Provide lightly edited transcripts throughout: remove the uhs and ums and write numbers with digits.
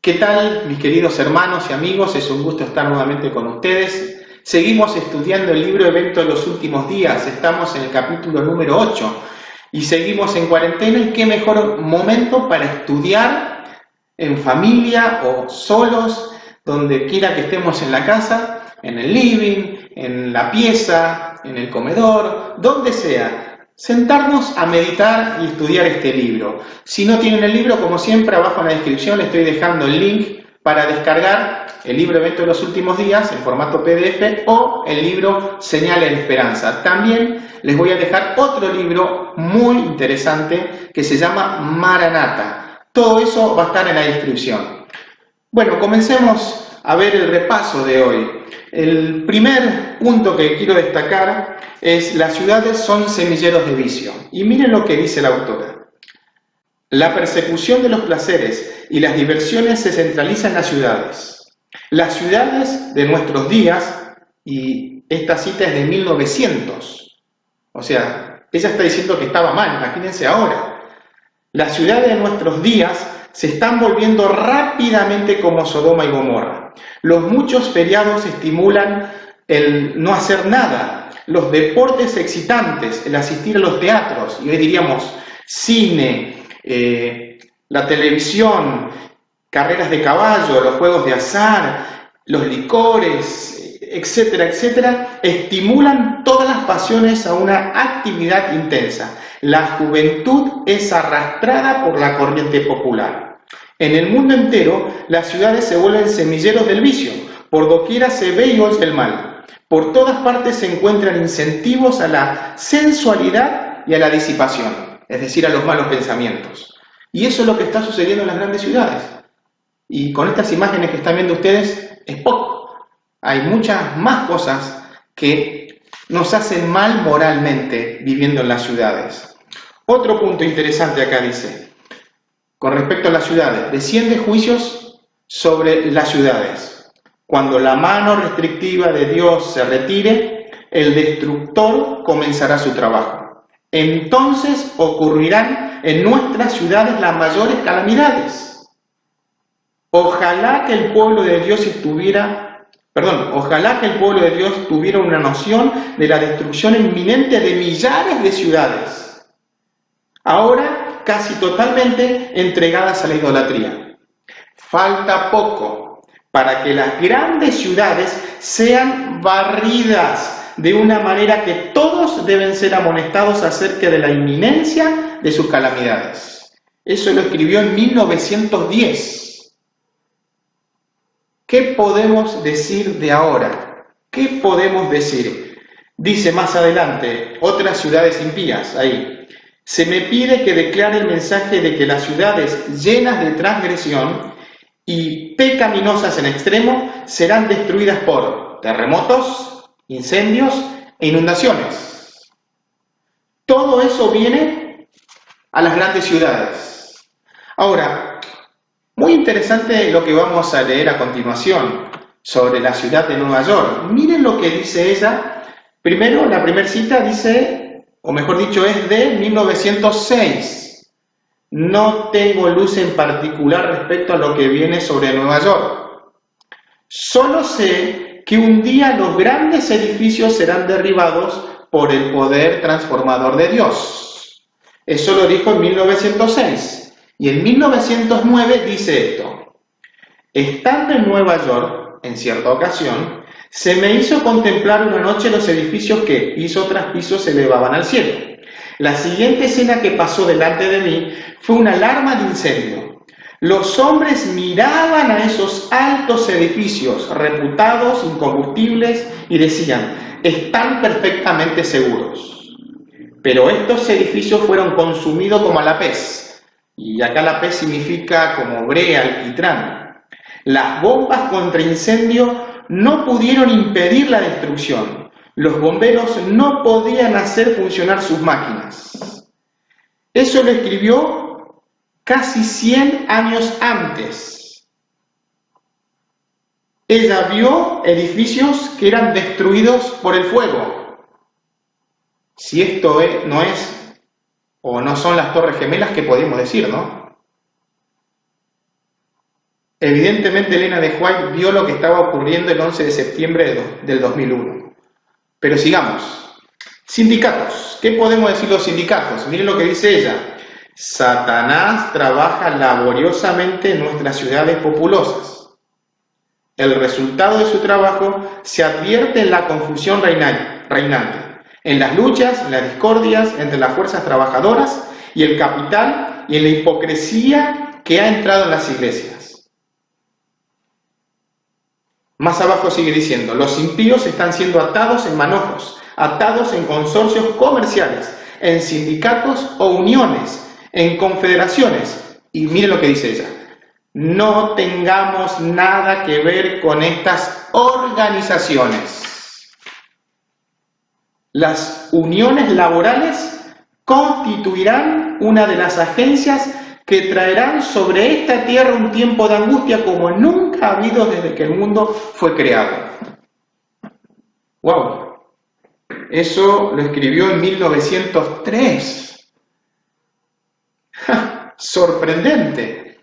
¿Qué tal, mis queridos hermanos y amigos? Es un gusto estar nuevamente con ustedes. Seguimos estudiando el libro Evento de los Últimos Días. Estamos en el capítulo número 8 y seguimos en cuarentena. ¿Y qué mejor momento para estudiar en familia o solos, donde quiera que estemos en la casa, en el living, en la pieza, en el comedor, donde sea? Sentarnos a meditar y estudiar este libro. Si no tienen el libro, como siempre, abajo en la descripción les estoy dejando el link para descargar el libro Evento de los Últimos Días en formato PDF o el libro Señales de Esperanza. También les voy a dejar otro libro muy interesante que se llama Maranata. Todo eso va a estar en la descripción. Bueno, comencemos a ver el repaso de hoy. El primer punto que quiero destacar es: las ciudades son semilleros de vicio. Y miren lo que dice la autora. La persecución de los placeres y las diversiones se centraliza en las ciudades. Las ciudades de nuestros días, y esta cita es de 1900, o sea, ella está diciendo que estaba mal, imagínense ahora. Las ciudades de nuestros días se están volviendo rápidamente como Sodoma y Gomorra. Los muchos feriados estimulan el no hacer nada, los deportes excitantes, el asistir a los teatros, y hoy diríamos cine, la televisión, carreras de caballo, los juegos de azar, los licores, etcétera, etcétera, estimulan todas las pasiones a una actividad intensa. La juventud es arrastrada por la corriente popular. En el mundo entero, las ciudades se vuelven semilleros del vicio. Por doquiera se ve y oye el mal. Por todas partes se encuentran incentivos a la sensualidad y a la disipación, es decir, a los malos pensamientos. Y eso es lo que está sucediendo en las grandes ciudades. Y con estas imágenes que están viendo ustedes, es poco. Hay muchas más cosas que nos hacen mal moralmente viviendo en las ciudades. Otro punto interesante acá dice, con respecto a las ciudades: desciende juicios sobre las ciudades. Cuando la mano restrictiva de Dios se retire, el destructor comenzará su trabajo. Entonces ocurrirán en nuestras ciudades las mayores calamidades. Ojalá que el pueblo de Dios tuviera una noción de la destrucción inminente de millares de ciudades, ahora casi totalmente entregadas a la idolatría. Falta poco para que las grandes ciudades sean barridas de una manera que todos deben ser amonestados acerca de la inminencia de sus calamidades. Eso lo escribió en 1910. ¿Qué podemos decir de ahora? ¿Qué podemos decir? Dice más adelante, otras ciudades impías, ahí. Se me pide que declare el mensaje de que las ciudades llenas de transgresión y pecaminosas en extremo serán destruidas por terremotos, incendios e inundaciones. Todo eso viene a las grandes ciudades. Ahora, muy interesante lo que vamos a leer a continuación sobre la ciudad de Nueva York. Miren lo que dice ella. Primero, la primera cita dice, o mejor dicho, es de 1906. No tengo luz en particular respecto a lo que viene sobre Nueva York. Solo sé que un día los grandes edificios serán derribados por el poder transformador de Dios. Eso lo dijo en 1906. Y en 1909 dice esto: estando en Nueva York, en cierta ocasión, se me hizo contemplar una noche los edificios que, piso tras piso, se elevaban al cielo. La siguiente escena que pasó delante de mí fue una alarma de incendio. Los hombres miraban a esos altos edificios, reputados, incombustibles, y decían, están perfectamente seguros. Pero estos edificios fueron consumidos como a la pez. Y acá la pez significa como brea, alquitrán. Las bombas contra incendio no pudieron impedir la destrucción. Los bomberos no podían hacer funcionar sus máquinas. Eso lo escribió casi 100 años antes. Ella vio edificios que eran destruidos por el fuego. Si esto no es o no son las Torres Gemelas, ¿qué podemos decir, no? Evidentemente Elena de White vio lo que estaba ocurriendo el 11 de septiembre del 2001. Pero sigamos. Sindicatos. ¿Qué podemos decir los sindicatos? Miren lo que dice ella. Satanás trabaja laboriosamente en nuestras ciudades populosas. El resultado de su trabajo se advierte en la confusión reinante, en las luchas, en las discordias entre las fuerzas trabajadoras y el capital y en la hipocresía que ha entrado en las iglesias. Más abajo sigue diciendo, los impíos están siendo atados en manojos, atados en consorcios comerciales, en sindicatos o uniones, en confederaciones. Y miren lo que dice ella. No tengamos nada que ver con estas organizaciones. Las uniones laborales constituirán una de las agencias que traerán sobre esta tierra un tiempo de angustia como nunca ha habido desde que el mundo fue creado. ¡Wow! Eso lo escribió en 1903. ¡Ja! Sorprendente.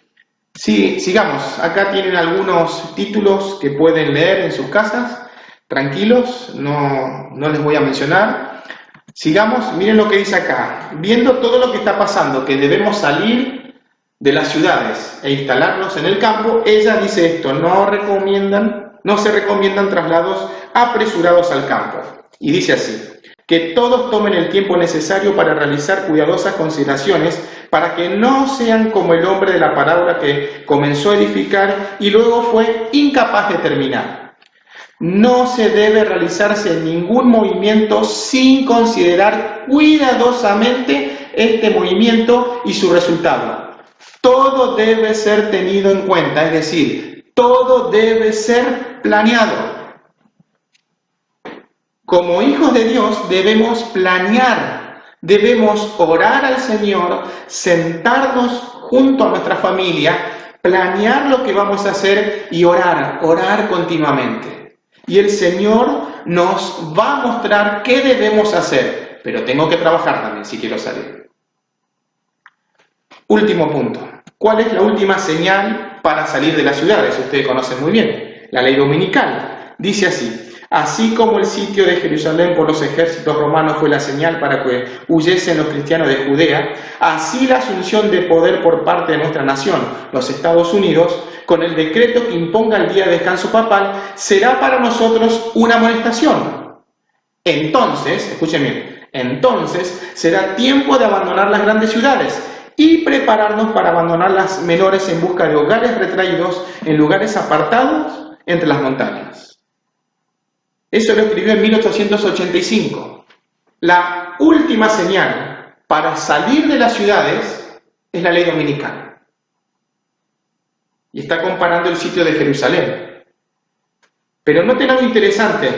Sí, sigamos. Acá tienen algunos títulos que pueden leer en sus casas. Tranquilos, no les voy a mencionar. Sigamos, miren lo que dice acá. Viendo todo lo que está pasando, que debemos salir de las ciudades e instalarnos en el campo, ella dice esto, no se recomiendan traslados apresurados al campo. Y dice así, que todos tomen el tiempo necesario para realizar cuidadosas consideraciones, para que no sean como el hombre de la parábola que comenzó a edificar y luego fue incapaz de terminar. No se debe realizarse ningún movimiento sin considerar cuidadosamente este movimiento y su resultado. Todo debe ser tenido en cuenta, es decir, todo debe ser planeado. Como hijos de Dios debemos planear, debemos orar al Señor, sentarnos junto a nuestra familia, planear lo que vamos a hacer y orar continuamente. Y el Señor nos va a mostrar qué debemos hacer, pero tengo que trabajar también si quiero salir. Último punto. ¿Cuál es la última señal para salir de las ciudades? Ustedes conocen muy bien. La ley dominical. Dice así. Así como el sitio de Jerusalén por los ejércitos romanos fue la señal para que huyesen los cristianos de Judea, así la asunción de poder por parte de nuestra nación, los Estados Unidos, con el decreto que imponga el día de descanso papal, será para nosotros una amonestación. Entonces, escuchen bien, entonces será tiempo de abandonar las grandes ciudades y prepararnos para abandonar las menores en busca de hogares retraídos en lugares apartados entre las montañas. Eso lo escribió en 1885. La última señal para salir de las ciudades es la ley dominical. Y está comparando el sitio de Jerusalén. Pero noten algo interesante.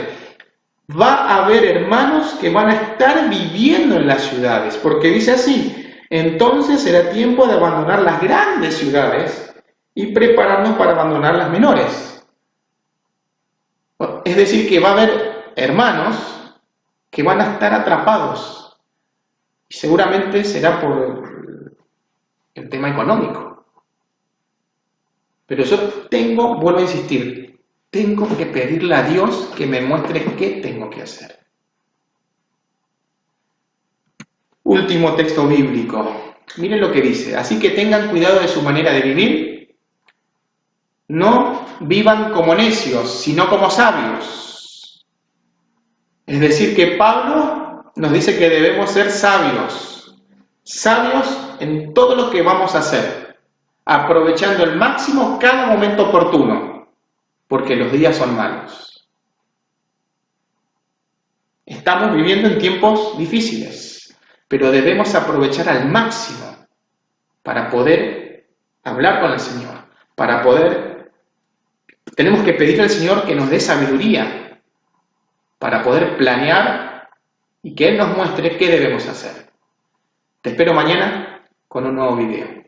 Va a haber hermanos que van a estar viviendo en las ciudades, porque dice así. Entonces será tiempo de abandonar las grandes ciudades y prepararnos para abandonar las menores. Es decir, que va a haber hermanos que van a estar atrapados. Y seguramente será por el tema económico. Pero yo vuelvo a insistir, tengo que pedirle a Dios que me muestre qué tengo que hacer. Último texto bíblico. Miren lo que dice. Así que tengan cuidado de su manera de vivir. No vivan como necios, sino como sabios. Es decir, que Pablo nos dice que debemos ser sabios. Sabios en todo lo que vamos a hacer. Aprovechando al máximo cada momento oportuno. Porque los días son malos. Estamos viviendo en tiempos difíciles. Pero debemos aprovechar al máximo para poder hablar con el Señor, tenemos que pedirle al Señor que nos dé sabiduría para poder planear y que Él nos muestre qué debemos hacer. Te espero mañana con un nuevo video.